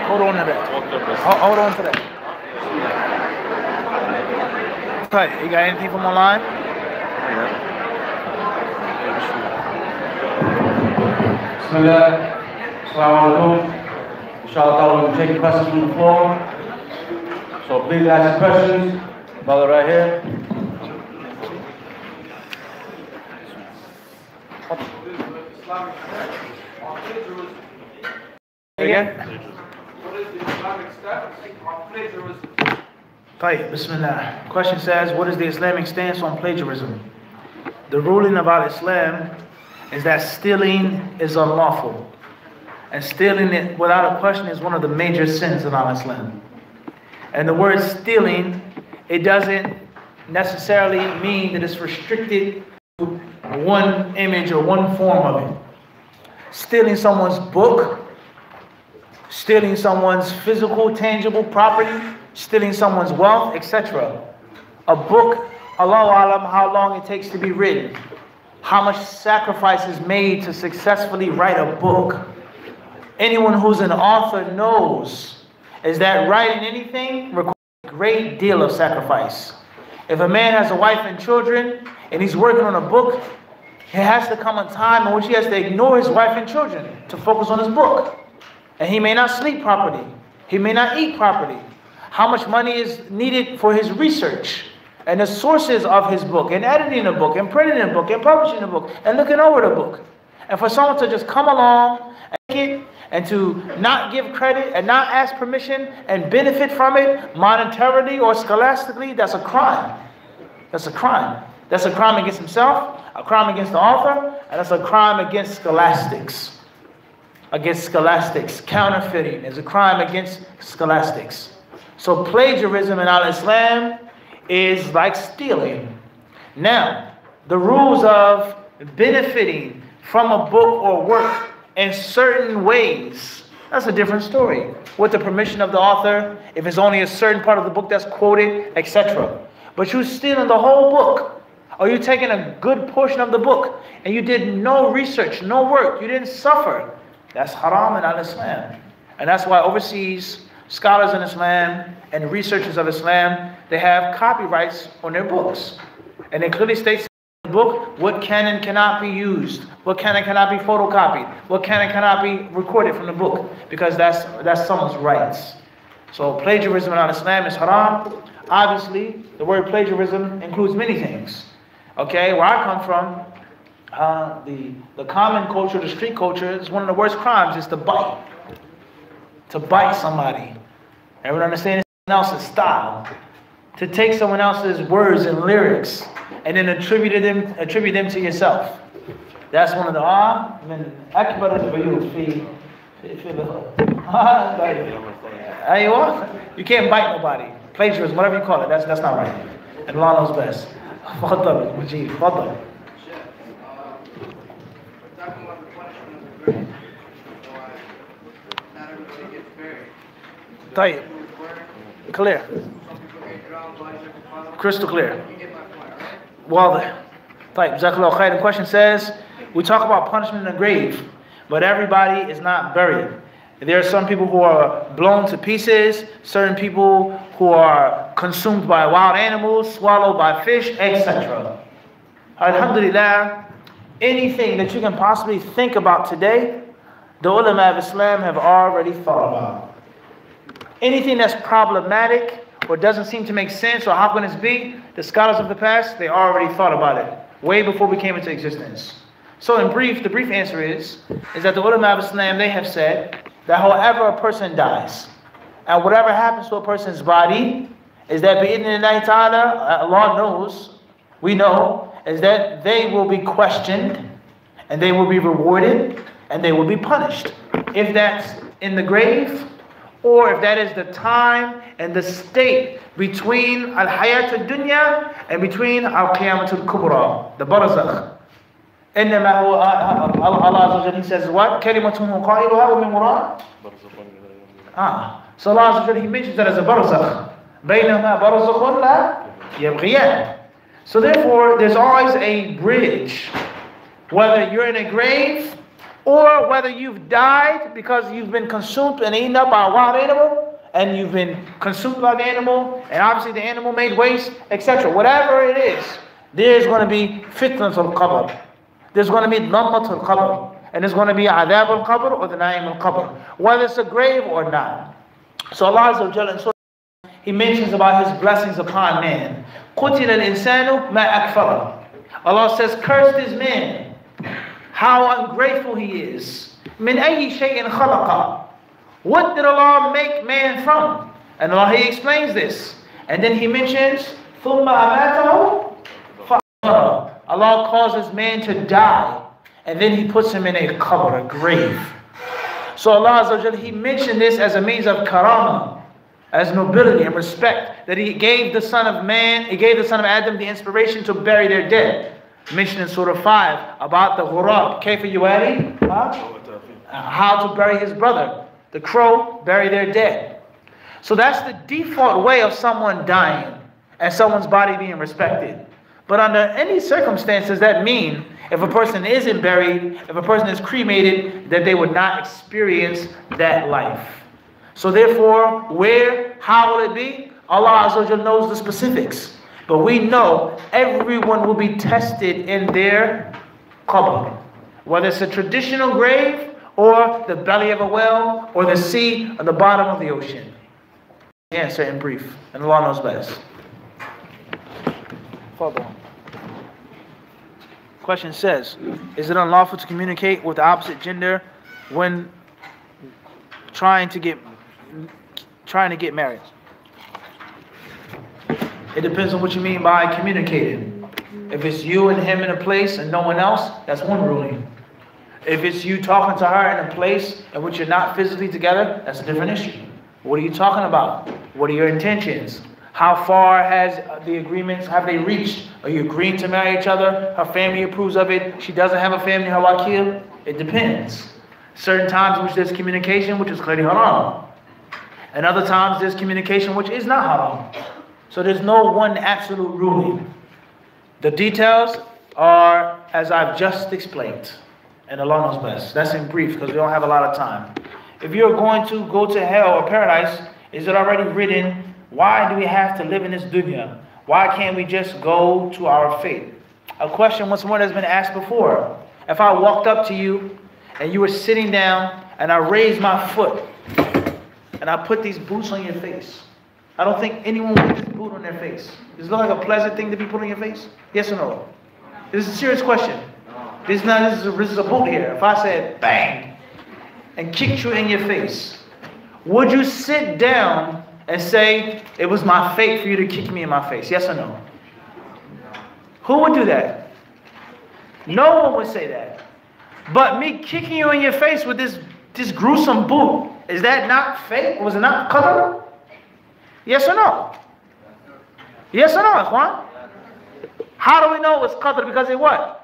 Hold on to that. Hold on to that. Okay, you got anything from online? Bismillah. Assalamu alaikum. Inshallah, we'll take questions from the floor. So please ask your questions. Brother right here. Islamic status on plagiarism? Again? What is the Islamic status on plagiarism? Tayyib, Bismillah. Question says, what is the Islamic stance on plagiarism? The ruling about Islam is that stealing is unlawful. And stealing it without a question is one of the major sins in our Islam. And the word stealing, it doesn't necessarily mean that it's restricted to one image or one form of it. Stealing someone's book, stealing someone's physical, tangible property, stealing someone's wealth, etc. A book, Allahu Alam, how long it takes to be written, how much sacrifice is made to successfully write a book. Anyone who's an author knows is that writing anything requires a great deal of sacrifice. If a man has a wife and children and he's working on a book, there has to come a time in which he has to ignore his wife and children to focus on his book. And he may not sleep properly. He may not eat properly. How much money is needed for his research and the sources of his book, and editing a book, and printing a book, and publishing a book, and looking over the book. And for someone to just come along and to not give credit and not ask permission and benefit from it monetarily or scholastically, that's a crime. That's a crime. That's a crime against himself, a crime against the author, and that's a crime against scholastics. Against scholastics. Counterfeiting is a crime against scholastics. So plagiarism in al-Islam is like stealing. Now, the rules of benefiting from a book or work in certain ways, that's a different story. With the permission of the author, if it's only a certain part of the book that's quoted, etc. But you're stealing the whole book, or you're taking a good portion of the book, and you did no research, no work, you didn't suffer, that's haram in al-Islam. And that's why overseas scholars in Islam and researchers of Islam, they have copyrights on their books. And it clearly states in the book what can and cannot be used, what can and cannot be photocopied, what can and cannot be recorded from the book, because that's someone's rights. So plagiarism in Islam is haram. Obviously, the word plagiarism includes many things. Okay, where I come from, the common culture, the street culture, is one of the worst crimes is to bite. To bite somebody. Everyone understand someone else's style. To take someone else's words and lyrics and then attribute them to yourself. That's one of the you can't bite nobody. Plagiarism, whatever you call it, that's not right. And Allah knows best. Tayyib. Clear. Crystal clear. Well, Tayyib. Jazakallah khair. The question says, we talk about punishment in the grave, but everybody is not buried. There are some people who are blown to pieces, certain people who are consumed by wild animals, swallowed by fish, etc. Alhamdulillah, anything that you can possibly think about today, the ulama of Islam have already thought about. Anything that's problematic or doesn't seem to make sense, or how can this be, the scholars of the past, they already thought about it way before we came into existence. So in brief, the brief answer is that the ulama of Islam, they have said that however a person dies, and whatever happens to a person's body, is that bi'idhnillahi ta'ala, Allah knows, we know, is that they will be questioned, and they will be rewarded, and they will be punished. If that's in the grave, or if that is the time and the state between al-hayat al-dunya and between al-qiyamah al-kubra, the barzakh. إنما هو Allah He says what? كلمة قائلها ومن وراء. So Allah He mentions that as a barzakh. بينهما برزخ لا يبغيان. So therefore, there's always a bridge, whether you're in a grave or whether you've died because you've been consumed and eaten up by a wild animal, and you've been consumed by the animal, and obviously the animal made waste, etc. Whatever it is, there's going to be fitness al-qabr. There's going to be dhammat al-qabr. And there's going to be adab al-qabr or the na'im al-qabr. Whether it's a grave or not. So Allah Azza wa Jalla, He mentions about His blessings upon man. قُتِلَ الْإِنسَانُ مَا أَكْفَرَهُ. Allah says, cursed is man. How ungrateful he is. مِنْ أَيِّ شَيْءٍ خَلَقَ. What did Allah make man from? And Allah, He explains this. And then He mentions, ثُمَّ أَمَاتَهُ فَأَقْبَرَهُ. Allah causes man to die. And then He puts him in a qabr, a grave. So Allah Azza wa Jalla, He mentioned this as a means of karama, as nobility and respect, that He gave the son of man, He gave the son of Adam the inspiration to bury their dead. Mentioned in Surah 5 about the ghurab, kayfa yuwari, how to bury his brother. The crow, bury their dead. So that's the default way of someone dying and someone's body being respected. But under any circumstances, that mean if a person isn't buried, if a person is cremated, that they would not experience that life. So therefore, where, how will it be? Allah Azza wa Jalla knows the specifics. But we know everyone will be tested in their qabr. Whether it's a traditional grave, or the belly of a well, or the sea, or the bottom of the ocean. Answer in brief, and Allah knows best. Question says, is it unlawful to communicate with the opposite gender when trying to get married? It depends on what you mean by communicating. If it's you and him in a place and no one else, that's one ruling. If it's you talking to her in a place in which you're not physically together, that's a different issue. What are you talking about? What are your intentions? How far has the agreements, have they reached? Are you agreeing to marry each other? Her family approves of it. She doesn't have a family, her wakil. It depends. Certain times in which there's communication, which is clearly haram. And other times there's communication which is not haram. So there's no one absolute ruling. The details are as I've just explained. And Allah knows best. That's in brief because we don't have a lot of time. If you're going to go to hell or paradise, is it already written, why do we have to live in this dunya? Why can't we just go to our fate? A question once more has been asked before. If I walked up to you and you were sitting down and I raised my foot and I put these boots on your face, I don't think anyone would put this boot on their face. Does it look like a pleasant thing to be put on your face? Yes or no? This is a serious question. This is a boot here. If I said bang and kicked you in your face, would you sit down and say it was my fate for you to kick me in my face? Yes or no? Who would do that? No one would say that. But me kicking you in your face with this gruesome boot, is that not fate? Was it not qadr? Yes or no? Yes or no, Ikhwan? How do we know it was qadr? Because it what?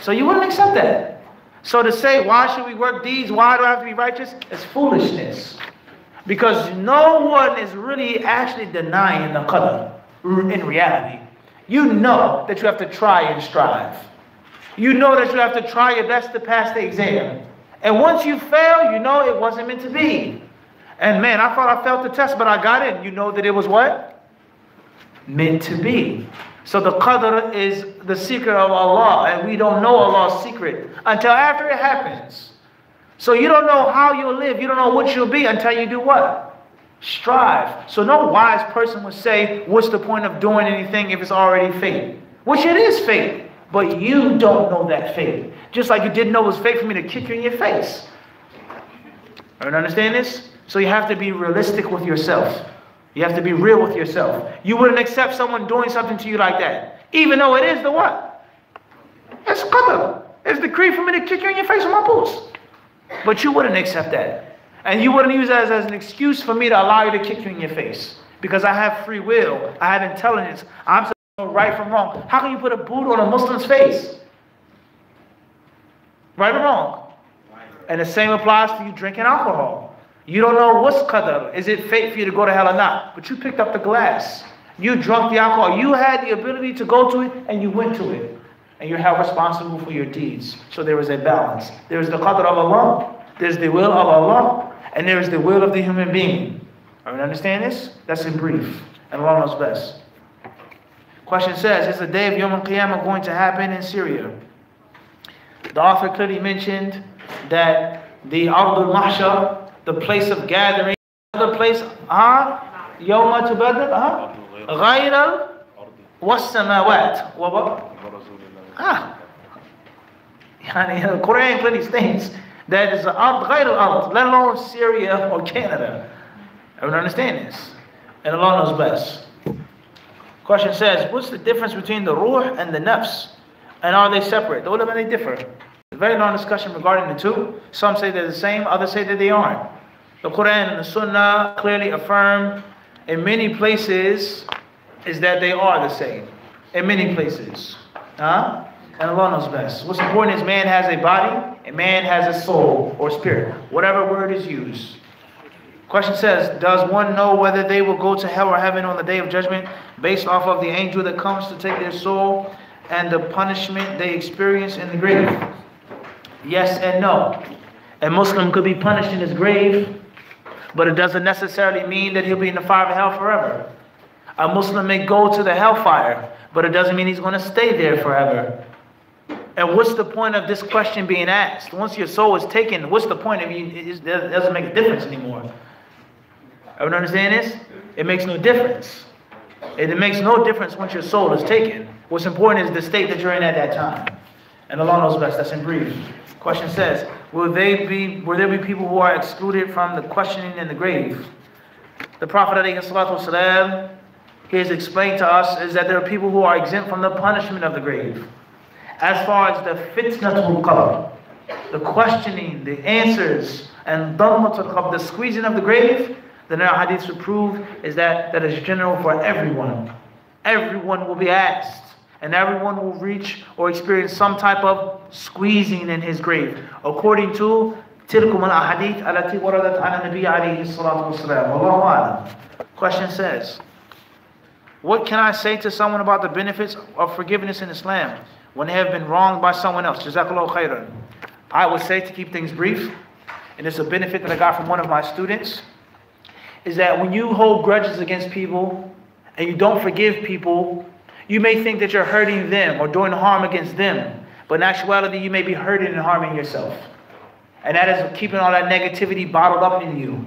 So you wouldn't accept that. So to say, why should we work deeds? Why do I have to be righteous? It's foolishness. Because no one is really actually denying the qadr in reality. You know that you have to try and strive. You know that you have to try your best to pass the exam. And once you fail, you know it wasn't meant to be. And man, I thought I failed the test, but I got in. You know that it was what? Meant to be. So the qadr is the secret of Allah, and we don't know Allah's secret until after it happens. So you don't know how you'll live, you don't know what you'll be until you do what? Strive. So no wise person would say, what's the point of doing anything if it's already fate? Which it is fate, but you don't know that fate. Just like you didn't know it was fate for me to kick you in your face. Everyone understand this? So you have to be realistic with yourself. You have to be real with yourself. You wouldn't accept someone doing something to you like that. Even though it is the what? It's qadr. It's decreed for me to kick you in your face with my boots. But you wouldn't accept that. And you wouldn't use that as an excuse for me to allow you to kick you in your face. Because I have free will. I have intelligence. I'm supposed to know right from wrong. How can you put a boot on a Muslim's face? Right or wrong? And the same applies to you drinking alcohol. You don't know what's qadr. Is it fate for you to go to hell or not? But you picked up the glass. You drunk the alcohol. You had the ability to go to it and you went to it. and you're held responsible for your deeds. So there is a balance. There is the qadr of Allah, there's the will of Allah, and there is the will of the human being. Are you understand this? That's in brief, and Allah knows best. Question says, is the day of Yawm al-Qiyamah going to happen in Syria? The author clearly mentioned that the Ard al-Mahshar, the place of gathering, another place, Yawma tubadal, ghayr was-samawat. The Quran clearly states that is Ard ghayr al-Ard, let alone Syria or Canada. Everyone understand this? And Allah knows best. Question says, what's the difference between the ruh and the nafs? And are they separate? The ulama, they differ. A very long discussion regarding the two. Some say they're the same, others say that they aren't. The Quran and the Sunnah clearly affirm in many places is that they are the same. In many places. And Allah knows best. What's important is man has a body and man has a soul or spirit. Whatever word is used. Question says, does one know whether they will go to hell or heaven on the day of judgment based off of the angel that comes to take their soul and the punishment they experience in the grave? Yes and no. A Muslim could be punished in his grave, but it doesn't necessarily mean that he'll be in the fire of hell forever. A Muslim may go to the hellfire, but it doesn't mean he's going to stay there forever. And what's the point of this question being asked? Once your soul is taken, what's the point of you? It doesn't make a difference anymore. Everyone understand this? It makes no difference. It makes no difference once your soul is taken. What's important is the state that you're in at that time. And Allah knows best. That's in brief. Question says, will there be people who are excluded from the questioning in the grave? The Prophet ﷺ, he has explained to us is that there are people who are exempt from the punishment of the grave. As far as the fitnatul qabr, the questioning, the answers, and dhammatul qabr, the squeezing of the grave, then our hadiths will prove is that is general for everyone. Everyone will be asked, and everyone will reach or experience some type of squeezing in his grave, according to tilkum al-ahadith allati waradat ala nabi alayhi salatu wasalam. Wallahu a'lam. Question says, what can I say to someone about the benefits of forgiveness in Islam when they have been wronged by someone else? Jazakallahu khairan. I would say, to keep things brief, and it's a benefit that I got from one of my students, is that when you hold grudges against people and you don't forgive people, you may think that you're hurting them or doing harm against them, but in actuality you may be hurting and harming yourself. And that is keeping all that negativity bottled up in you,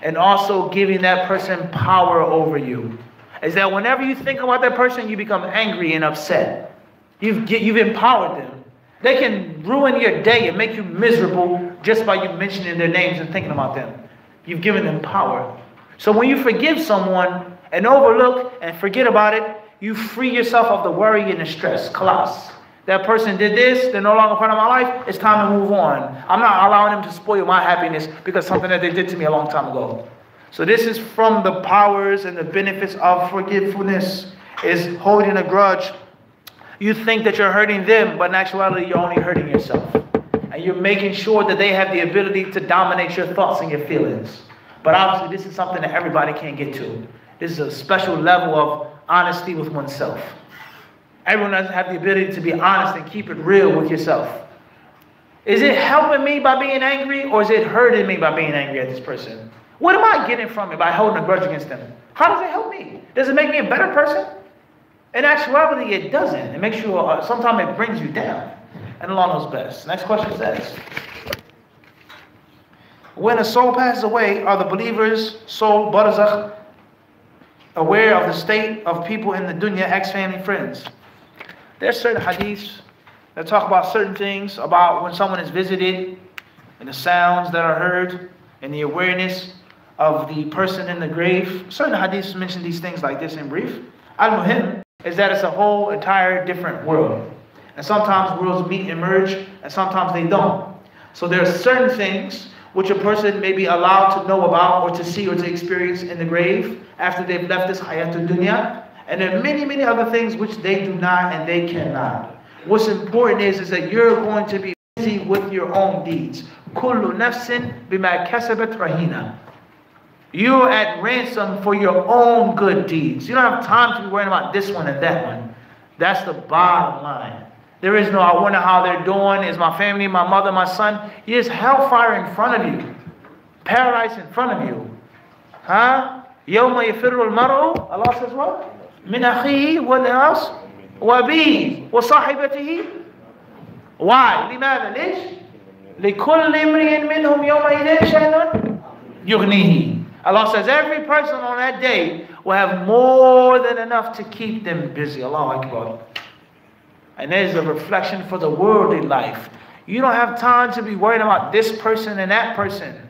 and also giving that person power over you. Is that whenever you think about that person, you become angry and upset. You've empowered them. They can ruin your day and make you miserable just by you mentioning their names and thinking about them. You've given them power. So when you forgive someone and overlook and forget about it, you free yourself of the worry and the stress. Khalas. That person did this, they're no longer part of my life, it's time to move on. I'm not allowing them to spoil my happiness because something that they did to me a long time ago. So this is from the powers and the benefits of forgiveness, is holding a grudge. You think that you're hurting them, but in actuality you're only hurting yourself. And you're making sure that they have the ability to dominate your thoughts and your feelings. But obviously this is something that everybody can't get to. This is a special level of honesty with oneself. Everyone doesn't have the ability to be honest and keep it real with yourself. Is it helping me by being angry, or is it hurting me by being angry at this person? What am I getting from it by holding a grudge against them? How does it help me? Does it make me a better person? In actuality, it doesn't. It makes you, sometimes it brings you down. And Allah knows best. Next question says, when a soul passes away, are the believer's soul, barzakh, aware of the state of people in the dunya, ex-family, friends? There's certain hadiths that talk about certain things, about when someone is visited, and the sounds that are heard, and the awareness of the person in the grave. Certain hadiths mention these things like this in brief. Al-Muhim is that it's a whole entire different world. And sometimes worlds meet and merge, and sometimes they don't. So there are certain things which a person may be allowed to know about, or to see, or to experience in the grave after they've left this hayatul dunya. And there are many, many other things which they do not and they cannot. What's important is that you're going to be busy with your own deeds. Kullu nafsin bima kasabat rahina. You're at ransom for your own good deeds. You don't have time to be worrying about this one and that one. That's the bottom line. There is no, I wonder how they're doing. Is my family, my mother, my son? There's hellfire in front of you. Paradise in front of you. Huh? يَوْمَ يَفِرُّ الْمَرْءُ, Allah says what? مِنْ أَخِيهِ, what else? وَأَبِيهِ وَصَاحِبَتِهِ. Why? لماذا? ليش؟ لِكُلِّ امْرِئٍ مِّنْهُمْ يَوْمَئِذٍ شَأْنٌ يُغْنِيهِ. Allah says every person on that day will have more than enough to keep them busy. Allahu Akbar. And there's a reflection for the worldly life. You don't have time to be worried about this person and that person,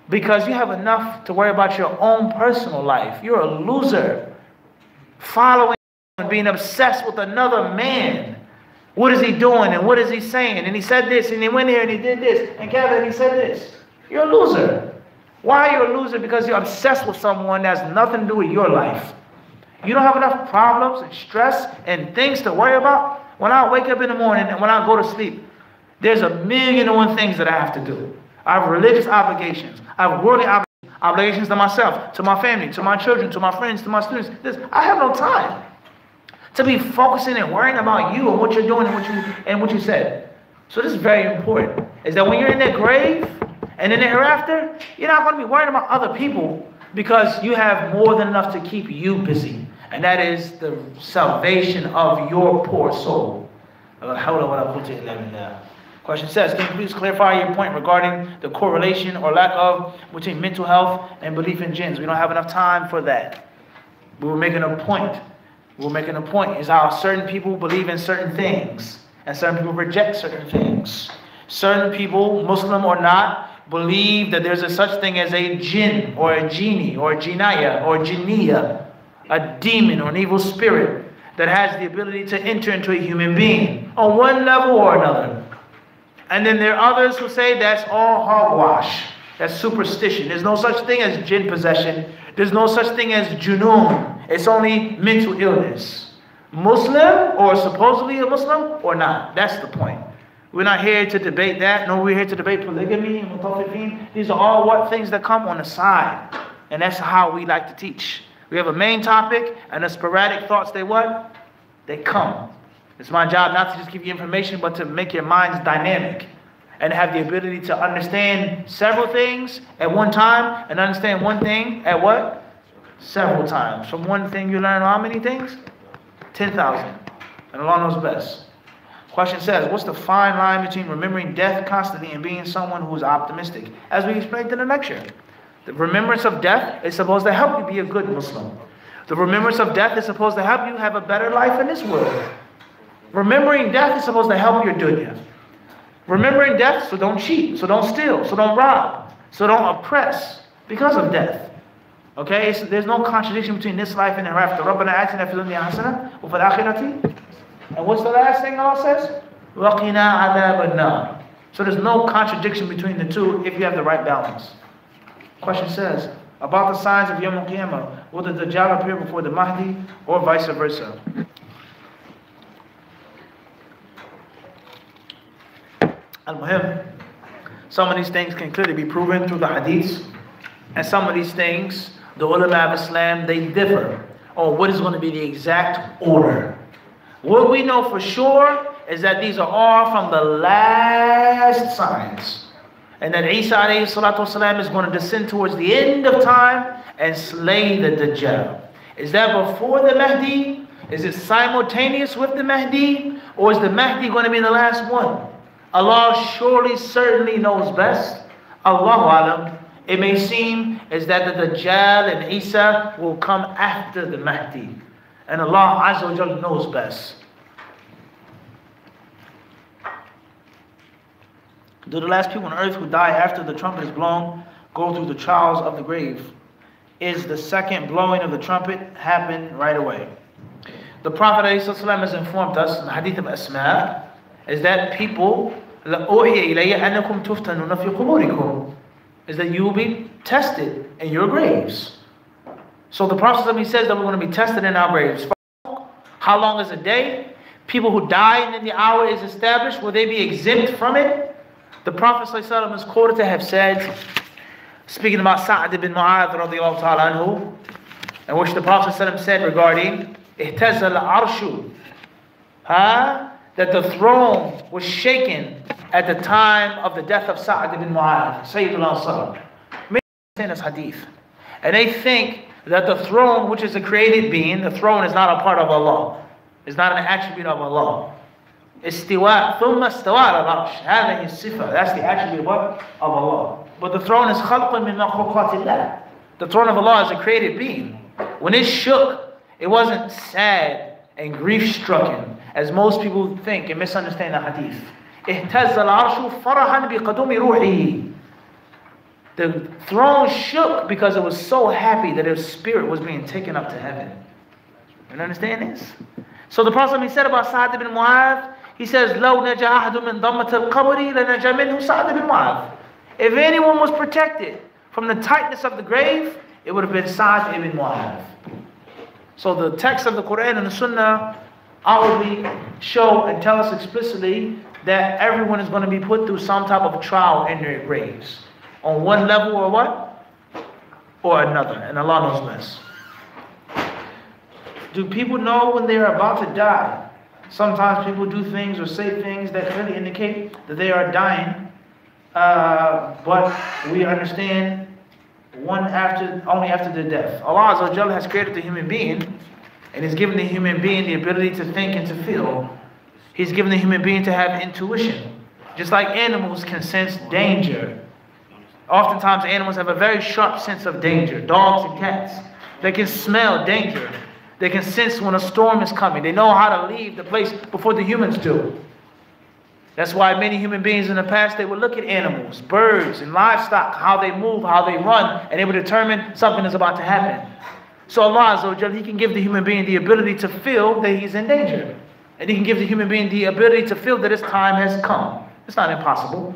because you have enough to worry about your own personal life. You're a loser. Following and being obsessed with another man. What is he doing and what is he saying? And he said this and he went here and he did this. And Kevin, he said this. You're a loser. Why are you a loser? Because you're obsessed with someone that has nothing to do with your life. You don't have enough problems and stress and things to worry about. When I wake up in the morning and when I go to sleep, there's 1,000,001 things that I have to do. I have religious obligations. I have worldly obligations to myself, to my family, to my children, to my friends, to my students. I have no time to be focusing and worrying about you and what you're doing and what you said. So this is very important. Is that when you're in that grave and in the hereafter, you're not going to be worrying about other people, because you have more than enough to keep you busy. And that is the salvation of your poor soul. Question says, can you please clarify your point regarding the correlation or lack of between mental health and belief in jinns? We don't have enough time for that. We were making a point. Is how certain people believe in certain things and certain people reject certain things. Certain people, Muslim or not, believe that there's a such thing as a jinn or a genie or a jinaya or jinniya, a demon or an evil spirit that has the ability to enter into a human being on one level or another. And then there are others who say that's all hogwash. That's superstition. There's no such thing as jinn possession. There's no such thing as junoon. It's only mental illness. Muslim or supposedly a Muslim or not. That's the point. We're not here to debate that. No, we're here to debate polygamy and mutafifin. These are all what things that come on the side. And that's how we like to teach. We have a main topic and the sporadic thoughts, they what? They come. It's my job not to just give you information, but to make your minds dynamic and have the ability to understand several things at one time and understand one thing at what? Several times. From one thing you learn how many things? 10,000. And Allah knows best. Question says, what's the fine line between remembering death constantly and being someone who's optimistic? As we explained in the lecture, the remembrance of death is supposed to help you be a good Muslim. The remembrance of death is supposed to help you have a better life in this world. Remembering death is supposed to help your dunya. Remembering death, so don't cheat, so don't steal, so don't rob, so don't oppress because of death. Okay, there's no contradiction between this life and the hereafter. رَبَّنَا آتِنَا فِي الدُّنْيَا حَسَنَةً وَفِي الْآخِرَةِ. And what's the last thing Allah says? وَقِنَا عَذَابَ النَّارِ. So there's no contradiction between the two if you have the right balance. Question says, about the signs of Yawm al-Qiyamah, will the Dajjal appear before the Mahdi or vice versa? Al-Muhim, some of these things can clearly be proven through the hadiths, and some of these things, the ulama of Islam, they differ on what is going to be the exact order. What we know for sure is that these are all from the last signs, and that Isa alayhi salatu wasalam is going to descend towards the end of time and slay the Dajjal. Is that before the Mahdi? Is it simultaneous with the Mahdi? Or is the Mahdi going to be the last one? Allah surely, certainly knows best. Allahu Alam. It may seem as that the Dajjal and Isa will come after the Mahdi. And Allah Azza wa Jalla knows best. Do the last people on earth who die after the trumpet is blown go through the trials of the grave? Is the second blowing of the trumpet happen right away? The Prophet ﷺ has informed us in the hadith of Asma is that people is that you will be tested in your graves. So the Prophet says that we're going to be tested in our graves. How long is a day? People who die and then the hour is established, will they be exempt from it? The Prophet ﷺ is quoted to have said, speaking about Sa'd ibn Mu'adh radiyallahu ta'ala anhu, in which the Prophet ﷺ said regarding اهتز العرش that the throne was shaken at the time of the death of Sa'd ibn Mu'adh, Sayyid al-Ansar. Many understand this hadith. And they think that the throne, which is a created being, the throne is not a part of Allah. It's not an attribute of Allah. Istiwa, thumma istawa al-arsh. Hadhihi sifa. That's the attribute of what? Of Allah. But the throne is khalqan min makhluqatillah. The throne of Allah is a created being. When it shook, it wasn't sad and grief-stricken, as most people think and misunderstand the hadith. اهتز العرش فرحا بقدوم روحه. The throne shook because it was so happy that its spirit was being taken up to heaven. You understand this? So the Prophet said about Sa'd ibn Mu'adh, he says, لو نجا أحد من ضمة القبر لنجا منه سعد بن معاذ. If anyone was protected from the tightness of the grave, it would have been Sa'd ibn Mu'adh. So the text of the Quran and the Sunnah outwardly show and tell us explicitly that everyone is going to be put through some type of trial in their graves. On one level or what? Or another. And Allah knows best. Do people know when they are about to die? Sometimes people do things or say things that clearly indicate that they are dying. But we understand only after their death. Allah Azza wa Jalla has created the human being and has given the human being the ability to think and to feel. He's given the human being to have intuition. Just like animals can sense danger. Oftentimes animals have a very sharp sense of danger. Dogs and cats. They can smell danger. They can sense when a storm is coming. They know how to leave the place before the humans do. That's why many human beings in the past, they would look at animals, birds, and livestock, how they move, how they run, and they would determine something is about to happen. So Allah Azza wa Jalla, He can give the human being the ability to feel that he's in danger. And He can give the human being the ability to feel that his time has come. It's not impossible.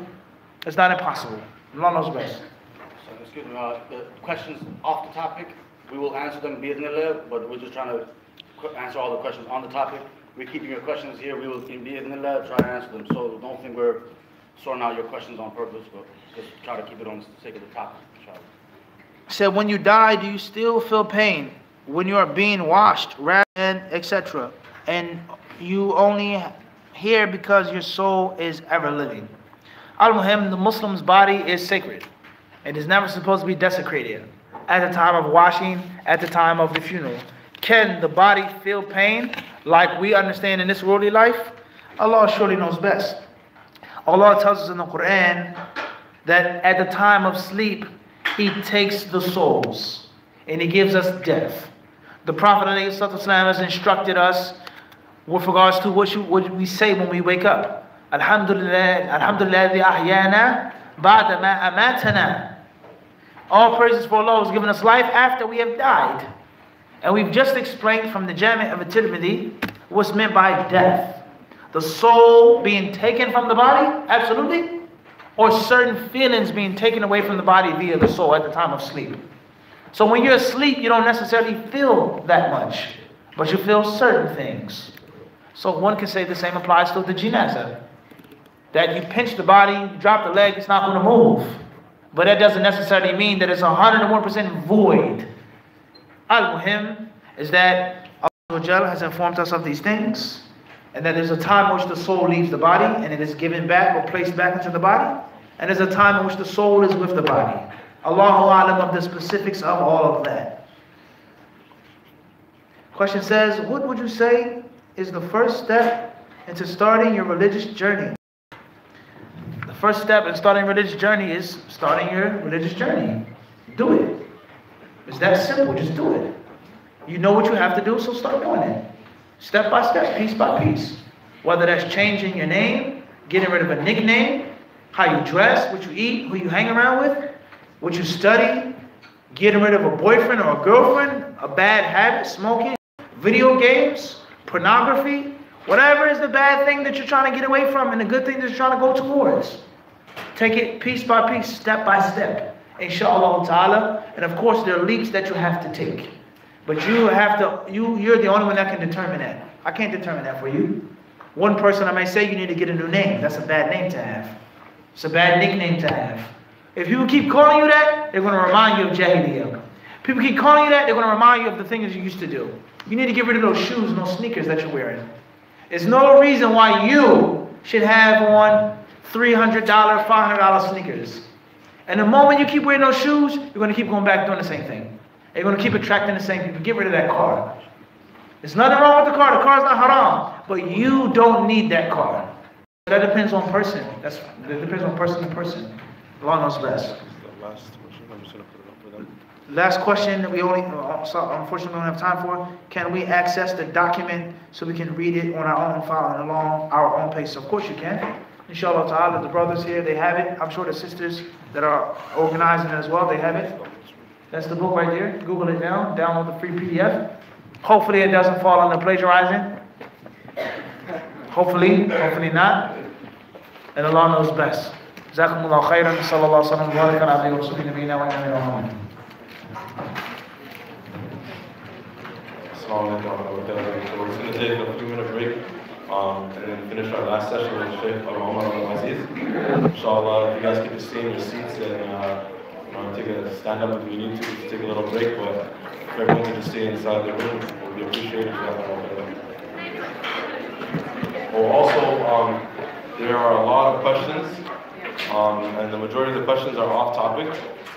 It's not impossible. Allah knows best. So, excuse me, the questions off the topic, we will answer them bi'idhnillah, but we're just trying to answer all the questions on the topic. We're keeping your questions here. We will, in bi'idhnillah, try to answer them. So don't think we're sorting out your questions on purpose, but just try to keep it on the sake of the topic, inshallah. Said, when you die, do you still feel pain when you are being washed, and etc.? And you only here because your soul is ever living. Al-Muhim, the Muslim's body is sacred. It is never supposed to be desecrated at the time of washing, at the time of the funeral. Can the body feel pain like we understand in this worldly life? Allah surely knows best. Allah tells us in the Quran that at the time of sleep, He takes the souls and He gives us death. The Prophet ﷺ has instructed us with regards to what we say when we wake up. Alhamdulillah, alhamdulillah, ahyana ba'da ma amatana. All praises for Allah who has given us life after we have died. And we've just explained from the Jami' of At-Tirmidhi what's meant by death. The soul being taken from the body, absolutely, or certain feelings being taken away from the body via the soul at the time of sleep. So when you're asleep, you don't necessarily feel that much, but you feel certain things. So one can say the same applies to the janazah. That you pinch the body, you drop the leg, it's not going to move. But that doesn't necessarily mean that it's 101% void. Al-Muhim is that Allah has informed us of these things, and that there's a time in which the soul leaves the body and it is given back or placed back into the body, and there's a time in which the soul is with the body. Allahu A'lam of the specifics of all of that. Question says, what would you say is the first step into starting your religious journey? The first step in starting a religious journey is starting your religious journey. Do it. It's that simple, just do it. You know what you have to do, so start doing it. Step by step, piece by piece. Whether that's changing your name, getting rid of a nickname, how you dress, what you eat, who you hang around with, what you study, getting rid of a boyfriend or a girlfriend, a bad habit, smoking, video games, pornography, whatever is the bad thing that you're trying to get away from and the good thing that you're trying to go towards. Take it piece by piece, step by step, inshallah ta'ala. And of course there are leaps that you have to take. But you have to, you're the only one that can determine that. I can't determine that for you. One person I may say you need to get a new name. That's a bad name to have. It's a bad nickname to have. If people keep calling you that, they're going to remind you of Jahiliyyah. People keep calling you that, they're going to remind you of the things you used to do. You need to get rid of those shoes and those sneakers that you're wearing. There's no reason why you should have on $300, $500 sneakers. And the moment you keep wearing those shoes, you're going to keep going back doing the same thing. You're going to keep attracting the same people. Get rid of that car. There's nothing wrong with the car. The car's not haram. But you don't need that car. That depends on person. That depends on person to person. Allah knows best. Last question that we only, unfortunately, don't have time for. Can we access the document so we can read it on our own file and along our own pace? Of course you can. Inshallah ta'ala, the brothers here, they have it. I'm sure the sisters that are organizing it as well, they have it. That's the book right there. Google it now. Download the free PDF. Hopefully it doesn't fall under plagiarizing. Hopefully not. And Allah knows best. Jazakumullah khairan. Sallallahu alaihi wa sallam. So we're just going to take a few minute break and then finish our last session with Sheikh Muhammad Al-Aziz. Inshallah, if you guys keep to stay in your seats and stand up if you need to take a little break, but if everyone can just stay inside the room, it would be appreciated. Also, there are a lot of questions, and the majority of the questions are off topic.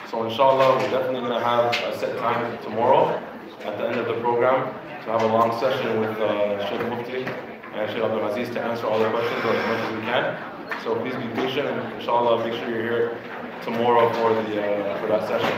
So inshallah, we're definitely going to have a set time tomorrow at the end of the program to have a long session with Sheikh Mufti and Sheikh Abdul Aziz to answer all the questions as much as we can. So please be patient and inshallah make sure you're here tomorrow for that session.